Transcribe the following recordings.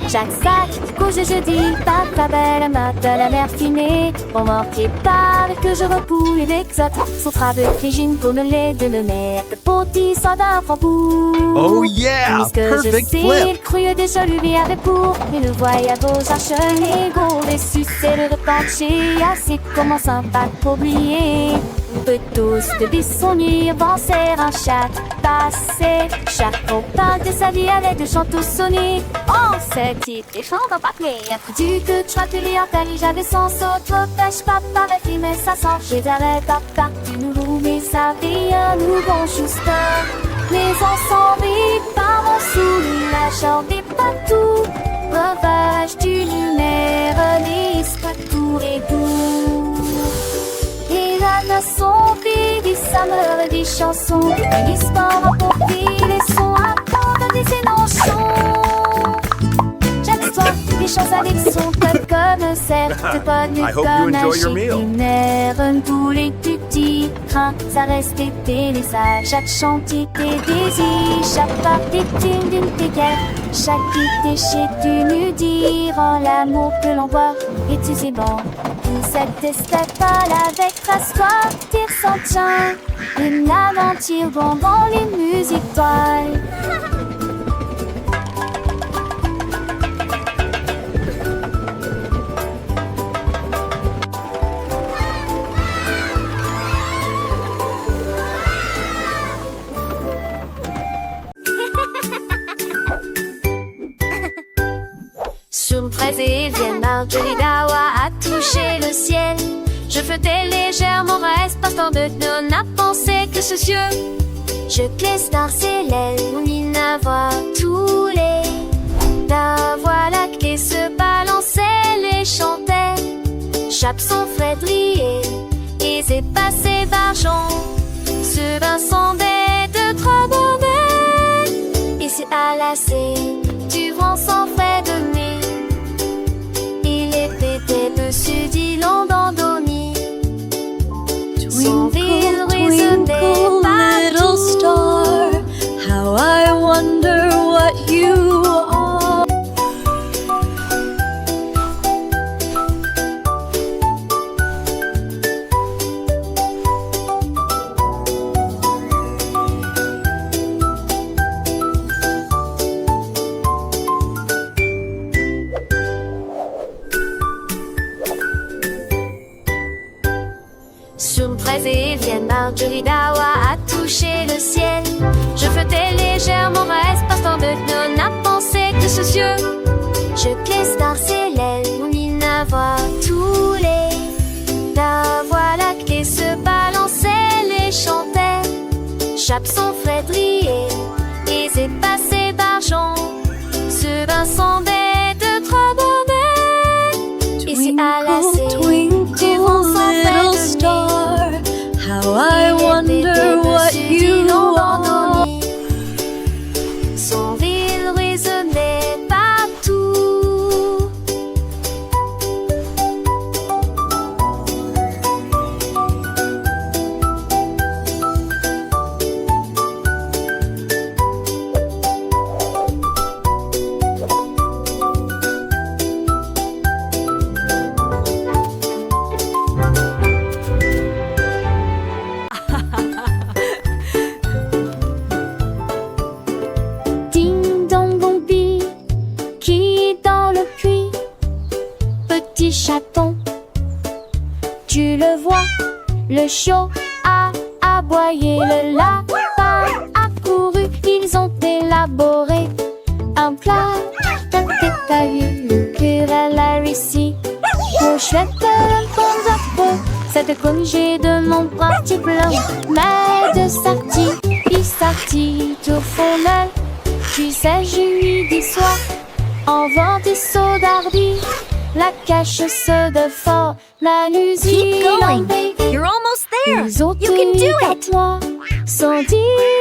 Chaque sac, couche de jeudi, papa belle, mat de la mer finée. On m'en prépare que je repouille l'exote. Son travail frigine pour me les de le mettre. Petit soda framboux. Oh yeah! Puisque je Perfect sais, flip! le cru déjà lui avait pour. Et le voyage aux arches, les gros déçus, c'est le repas de chez assez commençant pas oublier. On peut tous de son nuit avancer un chat passé. Chaque parle de sa vie avec des chants tous sonnés. On se dit des chants dans papier. Du que tu as télé j'avais sans saut. Trop pêche papa avec lui mais ça sent. J'ai d'arrêt papa du nouveau mais ça vie un nouveau juste. Les ensembles par mon sous la chambre des partout. Breuvage du lunaire, liste tout et tout. Et là, son des summer, des chansons, une histoire à porter, les sons à prendre, des énonctions. Chaque soir, des choses avec son peuple comme certes pas nu comme un chimère. Tous les petits trains, ça reste été les âges. Chaque chantier des désirs, chaque partie d'une péquère. Chaque idée chez tu nous diront l'amour que l'on voit. Et tu sais bon, cette escapade avec trace-toi, tire sans tien. Une aventure dans les musiques toiles. Sous fraise et vienne, Marjorie Dawa a touché le ciel. Je flottais légèrement, reste partant de nous n'a pensé que ce cieux. Je glisse dans ses lèvres, on y n'a voit tous les. La voix lactée se balançait, les chantait. Chape son frédrier, et c'est passé barjon. Ce bain sondait de trop bonheur. Et c'est à la scène, du vent sans fait de nez. Dessus d'îlot endormi. Son rire résonnait little star, how I wonder what you are. Sous une fraise et vienne, Marjorie Dawa a touché le ciel. Je flottais légèrement, reste partant de nous n'a pensé que ce cieux. Je glisse dans ses lèvres, on y n'a voit tous les. La voix lactée se balançait, les chantait. Chape son frédrier, et c'est passé barjon. Ce bain sondait de trop bonheur. Et c'est à la scène, du vent sans fait de star, how I wonder what you are. Son rire résonnait partout. Ding dong bombi, qui est dans le puits? Petit chaton, tu le vois, le chiot a aboyé, le lapin a couru, ils ont élaboré un plat d'un détaillé que la réussi. Pour chouette le bon peu, cette congé de mon parti blanc, mais de sortie, il sortit tout fondel. Tu sais, je lui dis soir, en vent des sauts d'ardi, la cache se de fort, la musique going. You're almost there. Les autres You can do it. moi, sans dire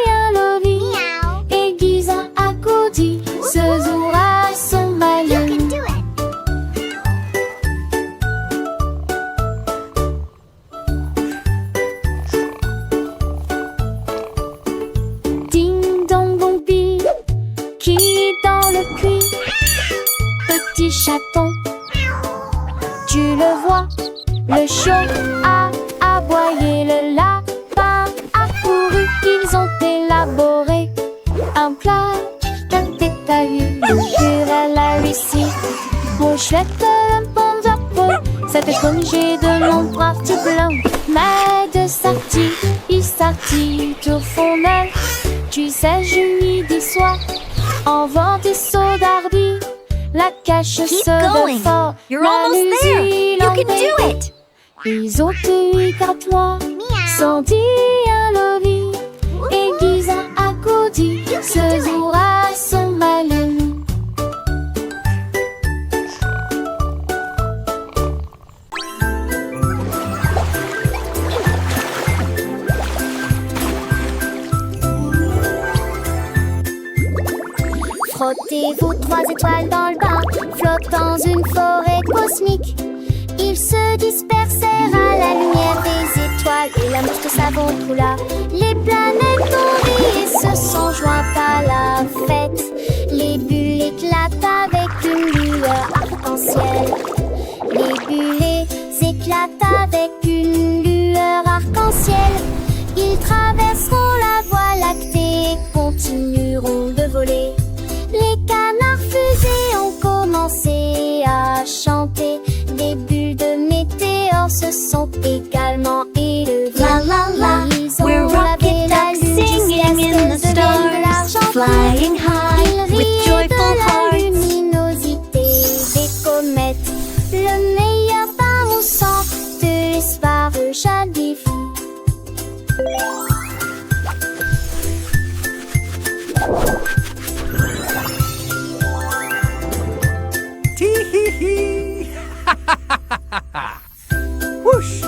un loli, aiguisant à côté, ce jour à son malheur. Ding dong bombi, qui est dans le puits? petit chaton. Tu le vois, le chiot a aboyé, le lapin a couru. Ils ont élaboré un plat d'un détail. Elle a réussi. Mon chouette, un bon drapeau, cette congé de mon brave petit blanc. Mais de sortie, il sortit tout fond neuf. Tu sais, je lui dis soir, en vent des sauts d'ardi, la cache Keep se going. fort. You're almost there. You can do it. Ils ont tenu qu'à toi, sans dire le vie. Et Giza a goûté, ce jour à son malheur. Frottez vos 3 étoiles dans le bain, flottent dans une forêt cosmique. Ils se dispersèrent à la lumière des étoiles et la mouche de savon coula. Les planètes ont ri et se sont jointes à la fête. Les bulles éclatent avec une lueur arc-en-ciel. Les bulles éclatent avec une lueur arc-en-ciel. Ils traverseront la voie lactée et continueront de voler. Les canards fusées ont commencé à chanter. Des bulles de météores se sont également élevées. La la la, Ils ont we're lavé rocket la ducks lune singing in the jusqu'à ce qu'elle devienne de l'argent stars, pur. flying high Ils with riaient joyful de la hearts. luminosité des comètes. Le meilleur pain au sang de l'espoir jadis fou. Tee-hee-hee! Whoosh!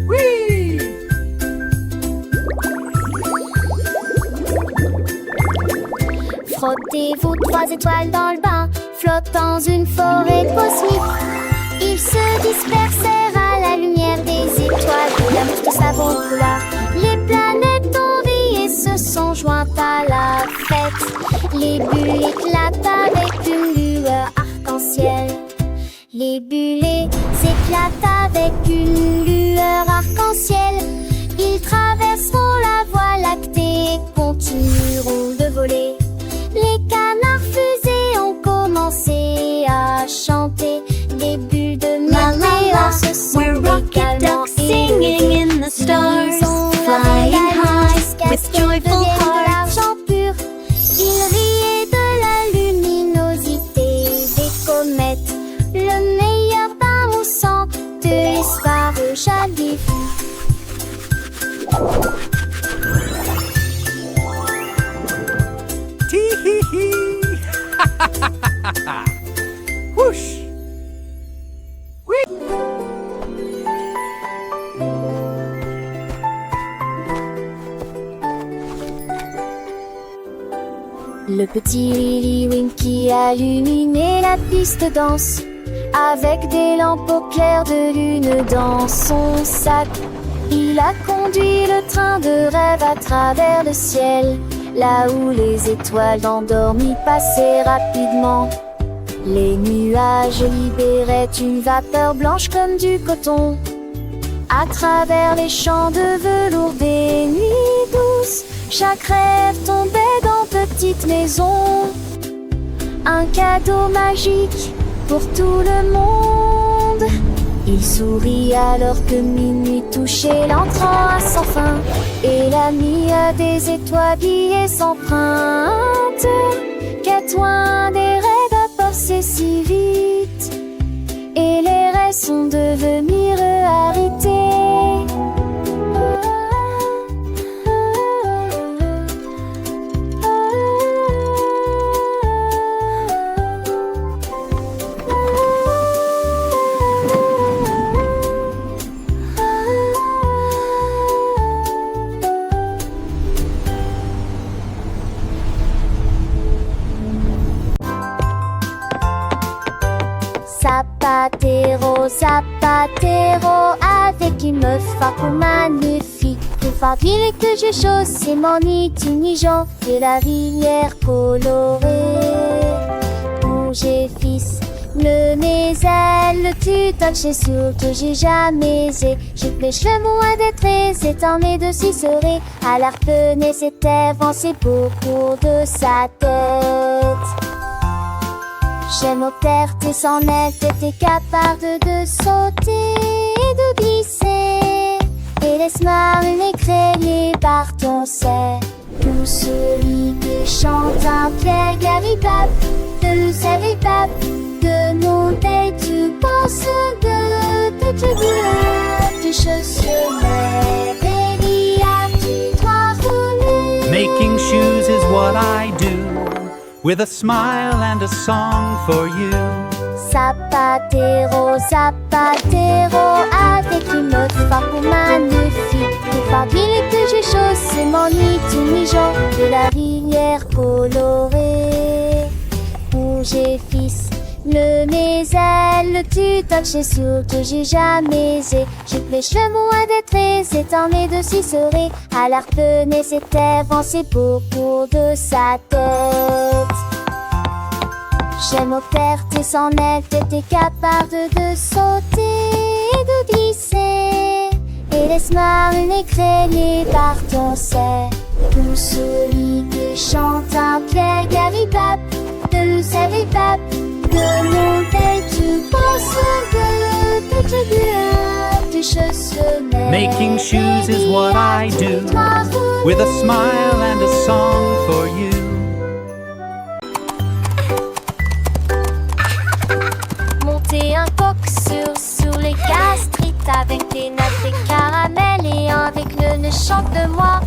Whee! Frottez vos 3 étoiles dans le bain, flottent dans une forêt cosmique. Ils se dispersèrent à la lumière des étoiles et la mouche de savon coula. Les planètes ont ri et se sont jointes à la fête. Les bulles éclatent avec une lueur arc-en-ciel. Les bulles éclatent avec une lueur arc-en-ciel. Ils traverseront la voie lactée et continueront de voler. Les canards fusées ont commencé à chanter. Des bulles de La la la, météores se sont we're rocket également ducks singing in the stars, flying high with joyful hearts. l'argent pur. Ils riaient de la luminosité des comètes. Le meilleur pain au sang de l'espoir jadis fou. Tee-hee-hee! Whoosh! Le petit Lily Winky a illuminé la piste de danse avec des lampes au clair de lune dans son sac. Il a conduit le train de rêve à travers le ciel, là où les étoiles endormies passaient rapidement. Les nuages libéraient une vapeur blanche comme du coton. À travers les champs de velours des nuits douces, chaque rêve tombait dans petite maison. Un cadeau magique pour tout le monde. Il sourit alors que minuit touchait l'entrant à sans fin, et la nuit a des étoiles brillées s'empruntent. Qu'est-ce des rêves à passer si vite, et les rêves sont devenus réalité. Zapatero, Zapatero, avec une meuf farou magnifique. Pour fabriquer que je chausse mon intelligent et la rivière colorée. Où j'ai tu touches et surtout j'ai jamais aisé. J'ai que les cheveux moins d'être s'étendre de s'y serer. À l'harpenais s'était avancé beaucoup de sa tête. J'aime au terre, t'es sans aile, t'étais capable de sauter et de glisser. Et laisse mariner créer par ton ser. Pour celui qui chante un clair garibab, de savais-pas que non dès tu penses de te gueule, tu chaussures et tu dois rouler. Making shoes is what I do, with a smile and a song for you. Zapatero, zapatero, avec une autre fardeau magnifique. Pour faire d'huile que je chausse m'ennuie tous mes jours de la rivière colorée. Rouge et fils, mes ailes, tu touches et surtout j'ai jamais aisé. J'ai que les cheveux moins d'être s'étendre de s'y serer. À l'harpenais s'était avancé beaucoup de sa tête. J'aime au terre, t'es sans aile, t'étais capable de sauter et de glisser. Et laisse mariner créer par ton ser. Pour celui qui chante un clair garibab, de savais-pas que non dès tu penses de te gueule, tu chaussures. Making shoes is what I do, with a smile and a song for you. Monter un coq sur les gastrites avec des nattes et caramel et avec le ne chante de moi.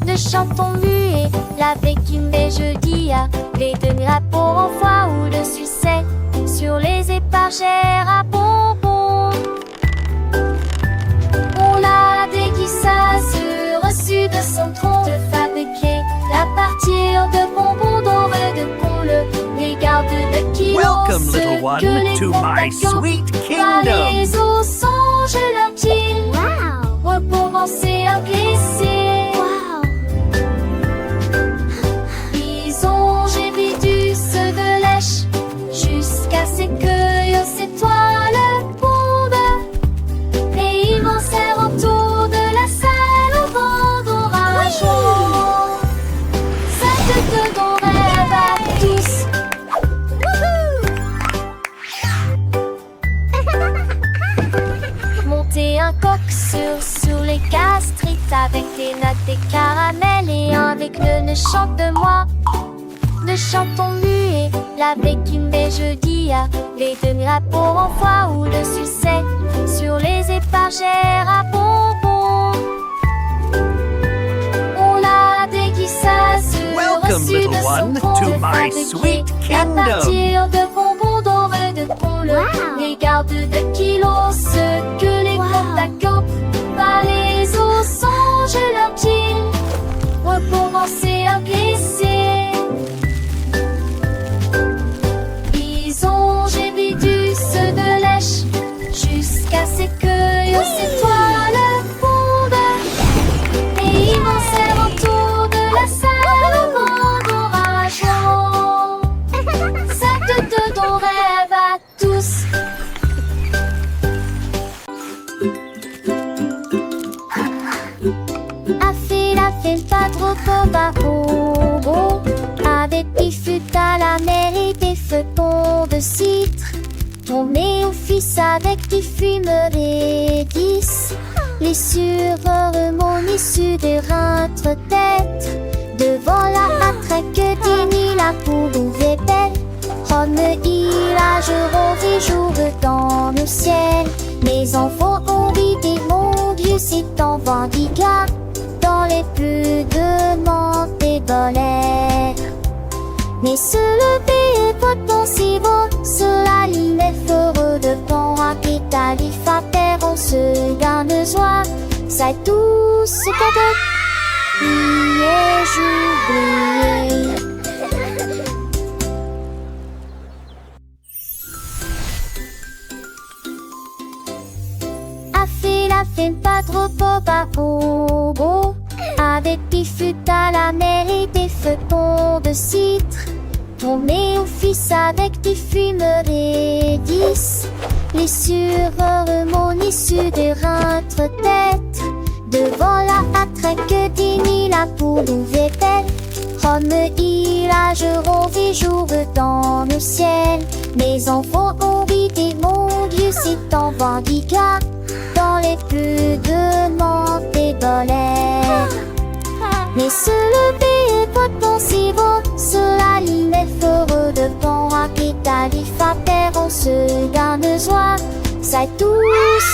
Ne chantons muet, l'avec une baie jeudi à les deux pour en foie ou le succès sur les épargères à bonbons. On l'a déguisé reçu de son tronc de fabriquer à partir de bonbons dorés de pont les gardes de kilos. Welcome, little one, to my sweet kingdom. Les eaux songent leur pied. Wow. Recommencer à glisser. Wow. Ils ont gébi du ceux de lèche jusqu'à ce que c'est toi le pondeur. Et ils m'enserrent autour de la salle au vent d'orage. Ça te donne rêve à tous. Monter un coq sur les gastrites avec des nattes et caramel et avec le ne chante de moi. Ne chantons muet, l'avec une baie jeudi à les deux pour en foie ou le succès sur les épargères à bonbons. On l'a déguisé Welcome, reçu little de son one, tronc to de my fabriquer sweet à kingdom. partir de bonbons dorés de pont les gardes de kilos, ceux que les comptes à camp par les eaux songent leurs pieds. Recommencer à glisser. Ils ont gébi du ceux de lèche jusqu'à ce que c'est toi le fondeur. Et ils m'enserrent autour de la salle au vent d'orage. Ça te donne rêve à tous. A fait pas trop beau. Avec des fûts à la mer et des feuilletons de citre. Tourné au fils avec des fumeries 10. Les sureurs mon issue de rentre tête. Devant la matraque d'Émile la poule ouvrait belle. Rome je rôde jour dans le ciel. Mes enfants ont dit mon Dieu c'est en vendigat. Dans les plus de menthe et l'air. Mais se lever et votre si beau, cela l'île heureux de bon rapide à l'iffater, on se garde joie, ça tout ce cadeau, priez, j'oublie. A fait pas trop beau, avec des fûts à la mer et des feuilletons de citre. Tombé au fils avec du fumerie 10. Les sureurs remontent issus de rentre tête. Devant la attraque d'Ini, la poule répète. Rome, village, rose jour dans le ciel. Mes enfants ont vidé mon Dieu, c'est en Vendica. Dans les plus de monde des bolets. Mais se lever et pas penser bon. Cela l'île heureux de bon capital. Il fa peur, on se garde joie. Ça tout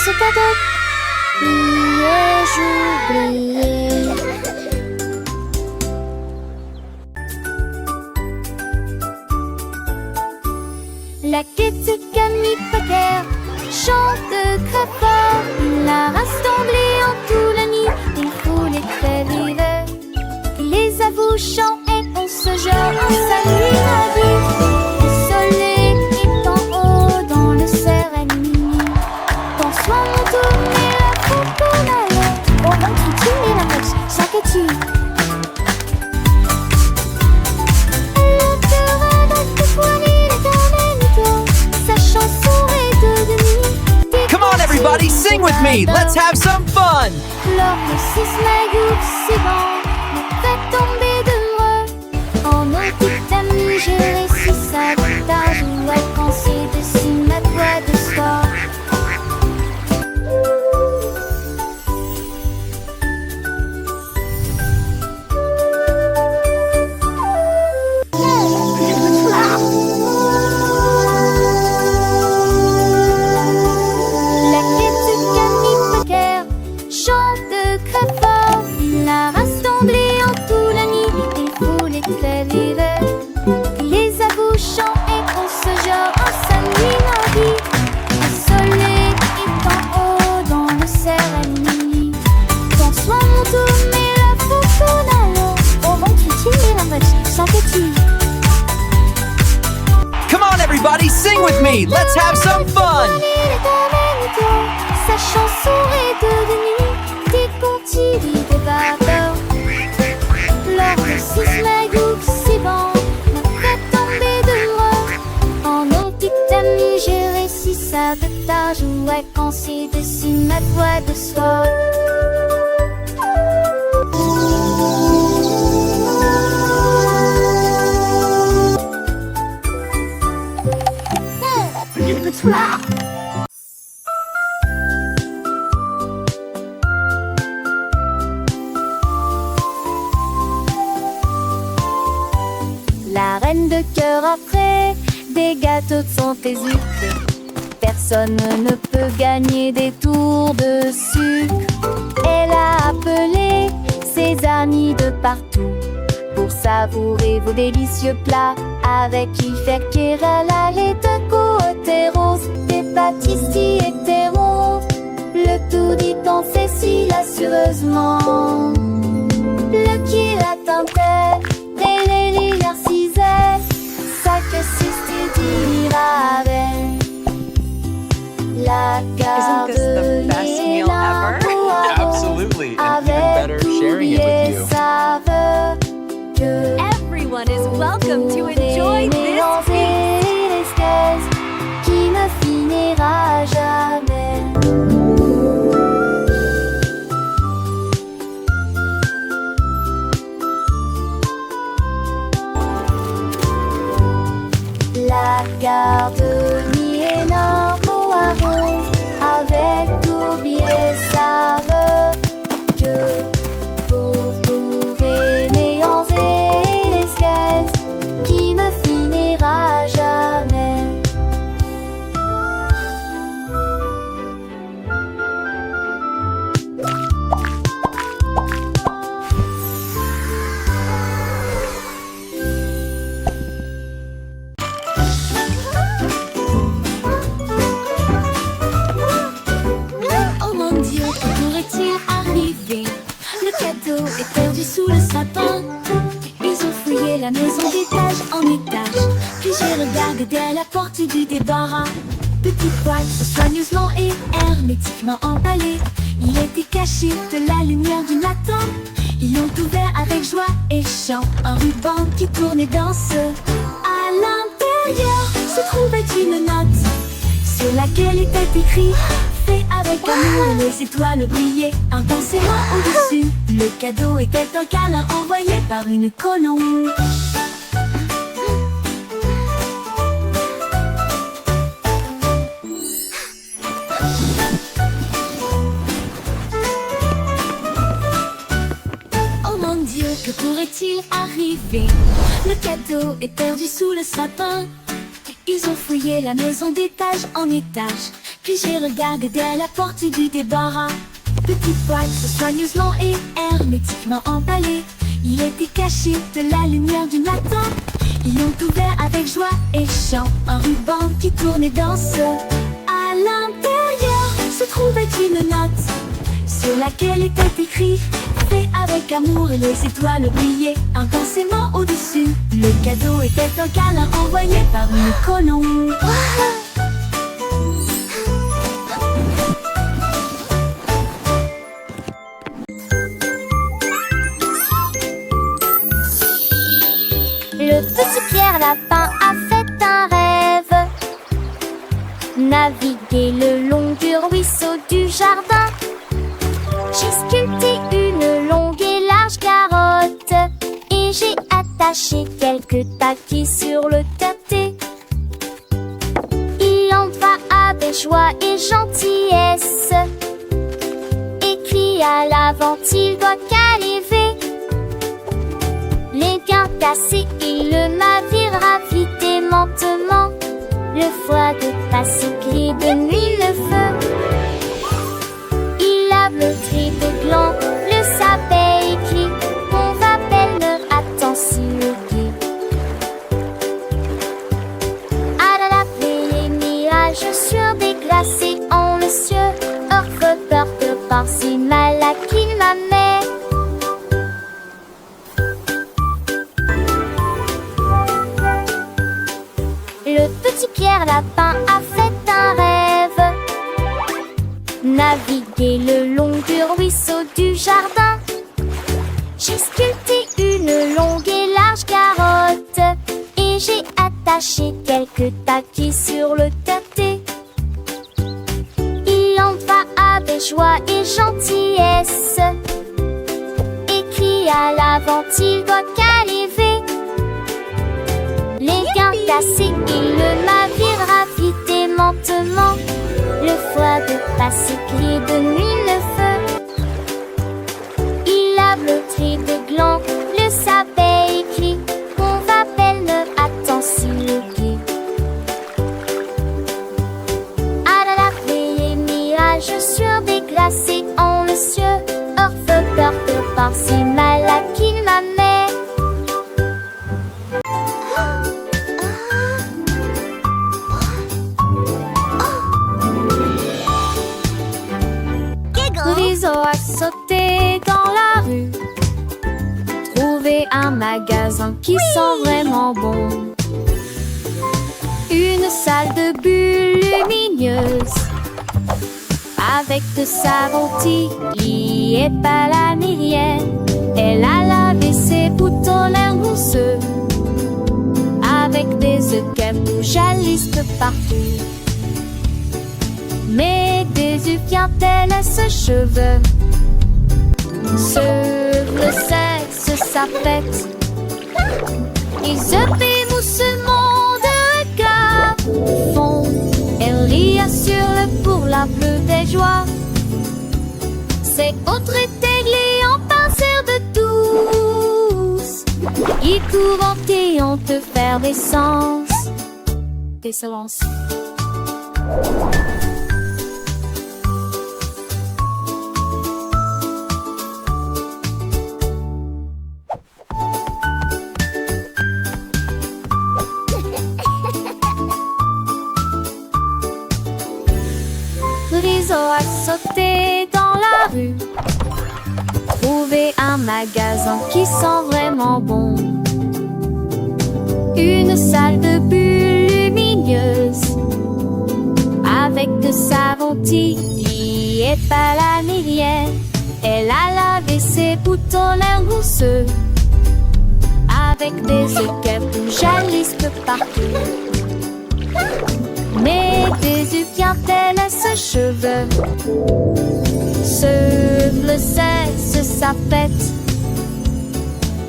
ce cadeau. J'oublié. La quête Camille Poker chante très fort. La rassemblée en tout la nuit. Il faut les très vivre. Les avouchants et on se jure en salut la vie. Le soleil est en haut dans le serein. Bonsoir mon tourné la coconale. Au vent qui tue la roche, chaque tue. Come on, everybody, sing with me. Let's have some fun. Lors le sisme c'est bon, me fait tomber de moi. En nos petites amies, j'ai réussi ça. Tard, je dois penser dessus ma voix de sport. Come on, everybody, sing with me. Let's have some fun. Sa chanson est devenue des contes des barbeurs. Lors le sisme c'est bon, me fait tomber de moi. En nos petites amies, j'ai réussi ça de tard. Je vois quand c'est dessus ma voix de soir. La reine de cœur après des gâteaux de son sucre. Personne ne peut gagner des tours de sucre. Elle a appelé ses amis de partout pour savourer vos délicieux plats. Avec qui faire qu'elle allait de côté rose, des pâtisseries hétéros. Le tout dit en Cécile assureusement. Le qui l'attendait, et les lits narcissaient. Ça que c'est ce dira avec la garde. Isn't this the best meal ever? Absolutely, and even better sharing it with you. Everyone is welcome to enjoy this feast. Qui ne finira jamais. La garde ni énorme poireau avec oublié saveur que vous pouvez mélanger les gaz qui ne finira jamais. Oh mon Dieu, que pourrait-il arriver? Le cadeau est perdu sous le sapin. Ils ont fouillé la maison d'étage en étage. Puis j'ai regardé derrière la porte du débarras. Petite boîte soigneusement et hermétiquement emballée. Il était caché de la lumière du matin. Ils l'ont ouvert avec joie et chant. Un ruban qui tournait dans ce laquelle était écrit: fait avec amour et les étoiles brillaient intensément au-dessus. Le cadeau était un câlin envoyé par une colombe. Oh mon Dieu, que pourrait-il arriver? Le cadeau est perdu sous le sapin. Ils ont fouillé la maison d'étage en étage. Puis j'ai regardé derrière la porte du débarras. Petite boîte soigneusement et hermétiquement emballée. Il était caché de la lumière du matin. Ils l'ont ouvert avec joie et chant. Un ruban qui tournait dans ce. À l'intérieur se trouvait une note sur laquelle était écrit: fait avec amour et les étoiles brillaient intensément au-dessus. Le cadeau était un câlin envoyé par une colombe. Le petit Pierre Lapin a fait un rêve: naviguer le long du ruisseau du jardin. J'ai sculpté une longue et large carotte et j'ai attaché quelques taquis sur le terté. Il en va avec joie et gentillesse, écrit à l'avant, il doit caliver. Les gains cassés, il le navire vite et lentement. Le foie de passé gris de nuit le feu. Il lave le tri de gland, le sapin écrit: on va belle, attends si le guide. À la les mirages sur des glacés en le cieux. Orfebeur de par-ci mal à qui ma mère. Le petit Pierre Lapin a fait un rêve: naviguer le long du ruisseau du jardin. J'ai sculpté une longue et large carotte et j'ai attaché quelques taquis sur le terté. Il en va avec joie et gentillesse, écrit à l'avant, il doit caliver. Les gains cassés, il le navire vite et lentement. Le foie de passé gris de nuit le feu. Il lave le tri de gland, le sapin écrit: on va belle, attends si le guide. À la les mirages sur des glacés en le cieux. Orfebeur de par-ci mal à qui ma mère. Rizzo a sauté dans la rue, trouvé un magasin qui sent vraiment bon. Une salle de bulles lumineuses avec de savon Tilly et pas la mérienne. Elle a lavé ses boutons mousseux avec des œufs qui jalissent partout. Mais des œufs viennent ses cheveux. Sur le sexe, ça pète. Les œufs émoussements de regard font. Elle rit assure pour la plus des joies. C'est autre églé en pincère de tous. Ils courent et on te faire des sens. Des silences. Rizzo a sauté dans la rue, trouvé un magasin qui sent vraiment bon. Une salle de bulles lumineuses avec de savon Tilly et pas la mérienne. Elle a lavé ses boutons mousseux avec des œufs qui jalissent partout. Mais des Jésus bien tel ses cheveux. Ce bleu cesse sa fête.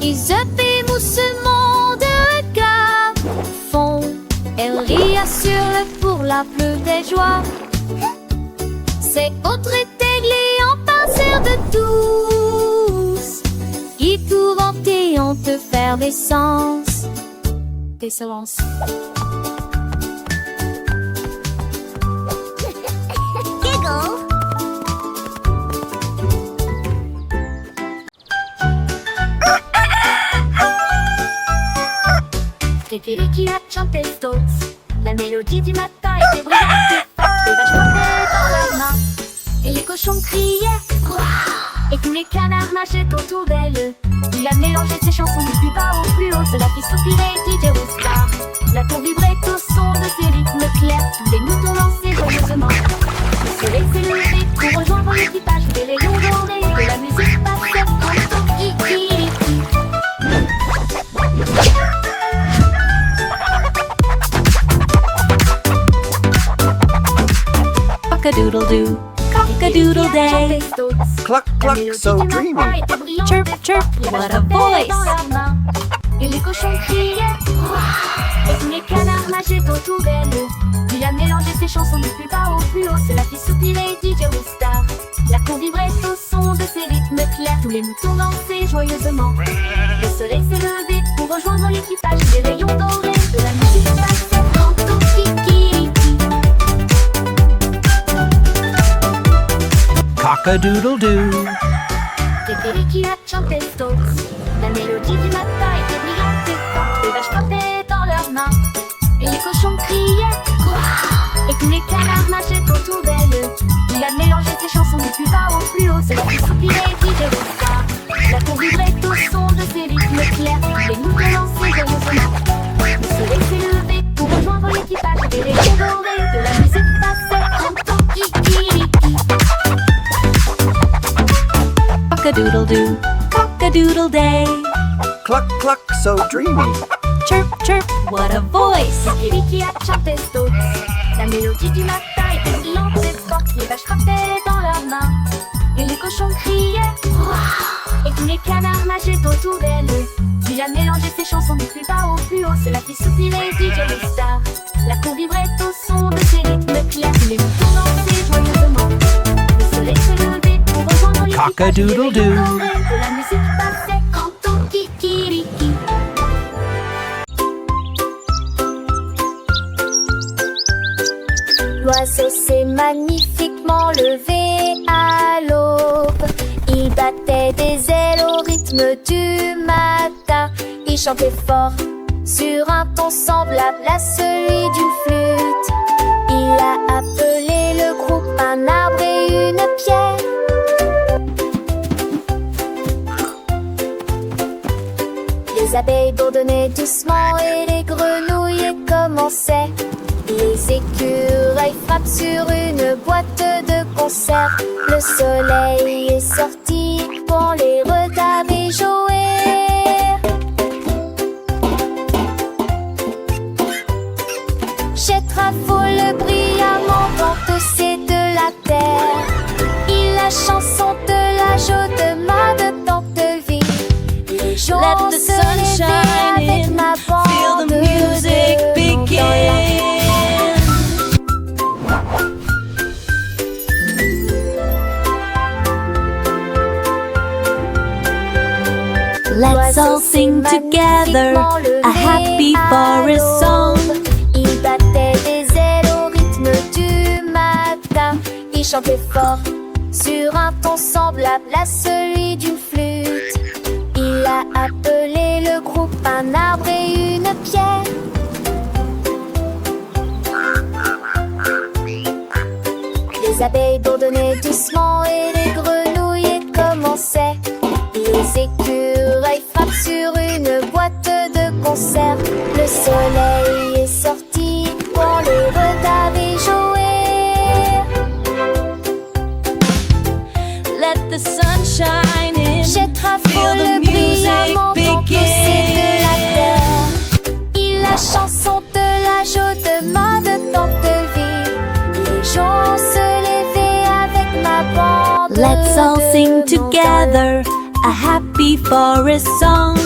Isabelle moussement de regard fond. Elle rit assure pour la plus des joies. C'est autre églé en passeur de tous qui tout vanter en te faire des sens. Des silences. C'était lui qui a chanté Stones. La mélodie du matin était brillante et forte. Les vaches portaient dans leurs mains et les cochons criaient Wouah! Et tous les canards nageaient autour d'elle. Il a mélangé ses chansons du plus bas au plus haut. Cela fit soupirer DJ Roustar. La tour vibrait au son de ses rythmes clairs. Tous les moutons dansaient joyeusement. Le soleil s'est levé pour rejoindre l'équipage. Des rayons dorés de la musique passait en ton kiki. Cock-a-doodle-doo, cock-a-doodle day. Cluck, cluck, so dreamy. Chirp, chirp, what a voice. Et les cochons criaient Wouah! Et tous les canards nageaient autour d'elle. Il a mélangé ses chansons du plus bas au plus haut. Cela fit soupirer DJ Roustar. La cour vibrait au son de ses rythmes clairs. Tous les moutons dansaient joyeusement. Le soleil s'est levé pour rejoindre l'équipage. Des rayons dorés de la musique passait en ton kiki. Cock-a-doodle-doo. C'était lui qui a chanté Stones. La mélodie du matin était brillante et forte. Les vaches tapaient dans leurs mains et les cochons criaient Wouah! Et tous les canards nageaient autour d'elle. Il a mélangé ses chansons du plus bas au plus haut. Cela fit soupirer DJ Roustar. La cour vibrait au son de ses rythmes clairs. Les moutons dansaient joyeusement. Le soleil s'est levé pour rejoindre l'équipage. Des rayons dorés de la musique passait en ton kiki. Cock-a-doodle-doo, cock-a-doodle day. Cluck, cluck, so dreamy. Chirp, chirp, what a voice. C'est lui qui a chanté Stones. La mélodie du matin était brillante et forte. Les vaches frappaient dans leurs mains et les cochons criaient Wouah! Et tous les canards nageaient autour d'elle. Il a mélangé ses chansons du plus bas au plus haut. Cela fit soupirer DJ Roustar. La cour vibrait au son de ses rythmes clairs. Les moutons dansaient joyeusement. Le soleil s'est levé pour rejoindre l'équipage. Cock-a-doodle-doo. Des rayons dorés de la musique passait en ton kikiriki. L'oiseau s'est magnifiquement levé à l'aube. Il battait des ailes au rythme du matin. Il chantait fort sur un ton semblable à celui d'une flûte. Il a appelé le groupe un arbre et une pierre. Les abeilles bourdonnaient doucement et les grenouilles commençaient. Les écureuils frappent sur une boîte de conserve. Le soleil est sorti pour les regarder jouer. Jette vole brillamment dans tous ces de la terre. Il la chanson de la joie de ma de tante vie. Les jours Let the sun se shine lever avec in, ma feel the bande music de loups dans la begin. Let's all sing together a happy forest song. Il battait des ailes au rythme du matin. Il chantait fort sur un ton semblable à celui d'une flûte. Il a appelé le groupe un arbre et une pierre. Les abeilles bourdonnaient doucement et les grenouilles commençaient. Les écureuils frappent sur une boîte de conserve. Le soleil est sorti pour les regarder jouer. Let the sun shine in, Jettera feel le the music brillamment dans tous ces de la begin. terre. Il la chanson de la joie de ma de tante vie. ready for a song.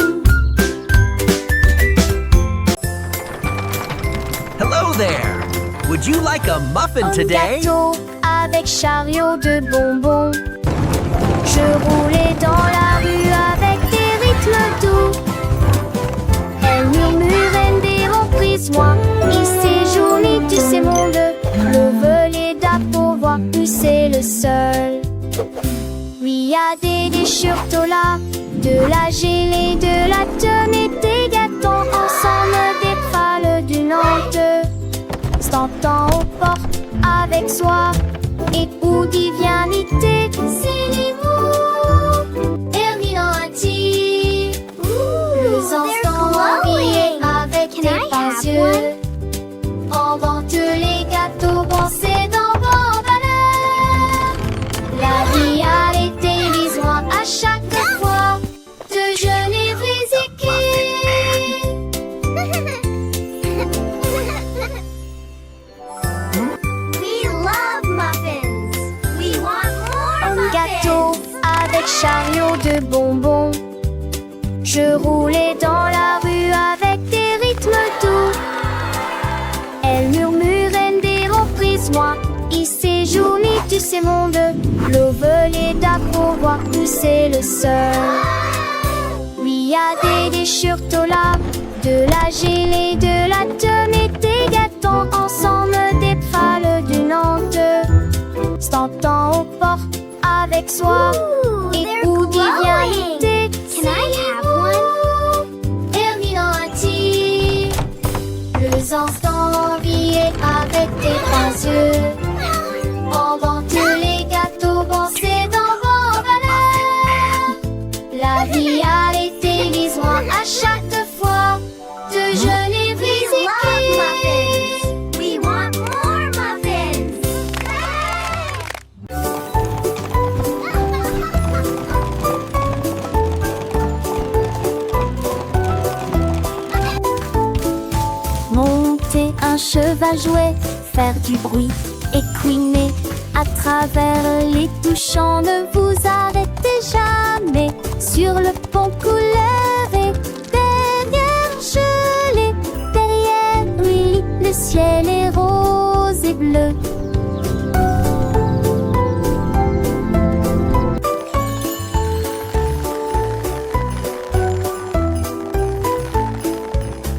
Hello there. Would you like a muffin Un today? gâteau avec chariot de bonbons. Je roulais dans la rue avec des rythmes doux. Elle murmurait des reprises, moi. Il séjournait, tu sais, monde. Le volet d'appovoir, tu sais, le seul. Oui, y a des déchirures là, de la gelée, de la tenue, des gâteaux ensemble, des pâles d'une honte. S'entend aux portes avec soi, et où divinité, c'est les mots. Erminati, les enfants habillés avec des pinces yeux. Invente les gâteaux, pensez dans vos valeurs. La vie a été lisoire à chaque fois de jeunes We love muffins. We want more Un muffins. gâteau avec chariot de bonbons. Je roulais dans la rue avec des rythmes doux. Elle murmurait des reprises, moi. Il séjournait, tu sais, monde. Le volet d'appovoir, tu sais, le seul. Oui, y a des déchirures là, de la gelée, de la tenue, des gâteaux ensemble, des pâles d'une honte. S'entend aux portes avec soi, et they're où glowing. divinité. Can I have one? Erminati, les enfants riaient avec des pinces yeux. Invente les gâteaux, pensez dans vos valeurs. La vie a été lisoire à chaque fois de jeunes We love muffins. We want more muffins. Monter un cheval jouet, faire du bruit et couiner à travers les touchants. Ne vous arrêtez jamais sur le pont couleur et derrière gelé. Derrière lui, le ciel est rose et bleu.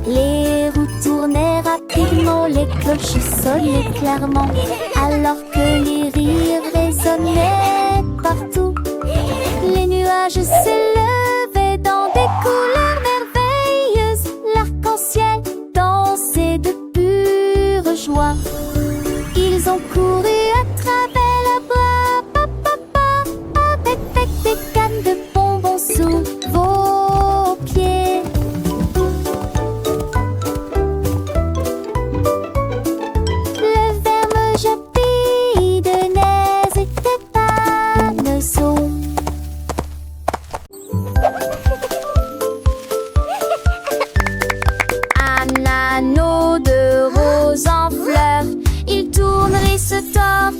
Les roues tournaient rapidement, les cloches sonnaient clairement, alors que les rires résonnaient partout. Les nuages s'élevaient dans des couleurs merveilleuses, l'arc-en-ciel dansait de pure joie. Ils ont couru à travers le bois, avec des cannes de bonbons sous vos pieds. Le verme jappis de neige était panneau. Un anneau de rose en fleurs, il tourne et se tord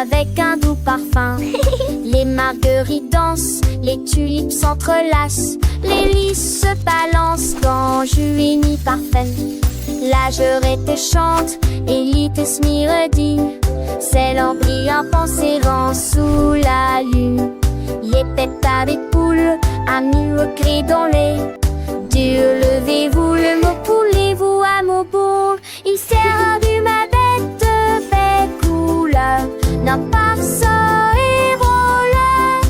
avec un doux parfum. Les marguerites dansent, les tulipes s'entrelacent, les lys se balancent dans juillet parfum. La jurette chante et l'itis dit, c'est l'empli en pensée sous la lune. Les pétards des poules, amis cri dans les. Dieu, levez-vous, le mot poulez-vous à mon bourg. Il sert du ma bête de belle couleur, d'un parceau et voleur.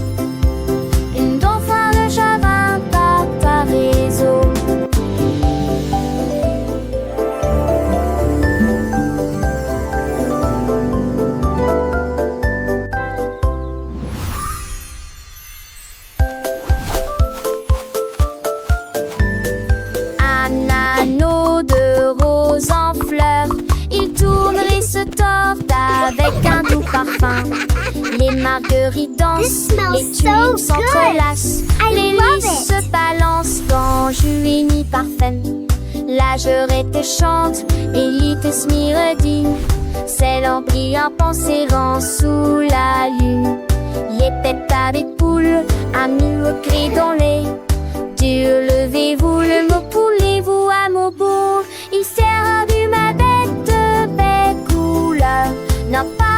Une dauphin de chagrin par ta réseau. Un anneau de rose en fleurs, il tourne et se tord avec un doux parfum. Les marguerites dansent, les tulipes s'entrelacent, les lys se balancent dans juillet parfum. La jurette chante et l'itis dit, c'est l'empli en pensée sous la lune. Les pétales la bête poule a mis le cri dans les. Dieu, levez-vous, le mot poulez-vous à mon bout. Il s'est rendu ma bête, bête couleur n'a pas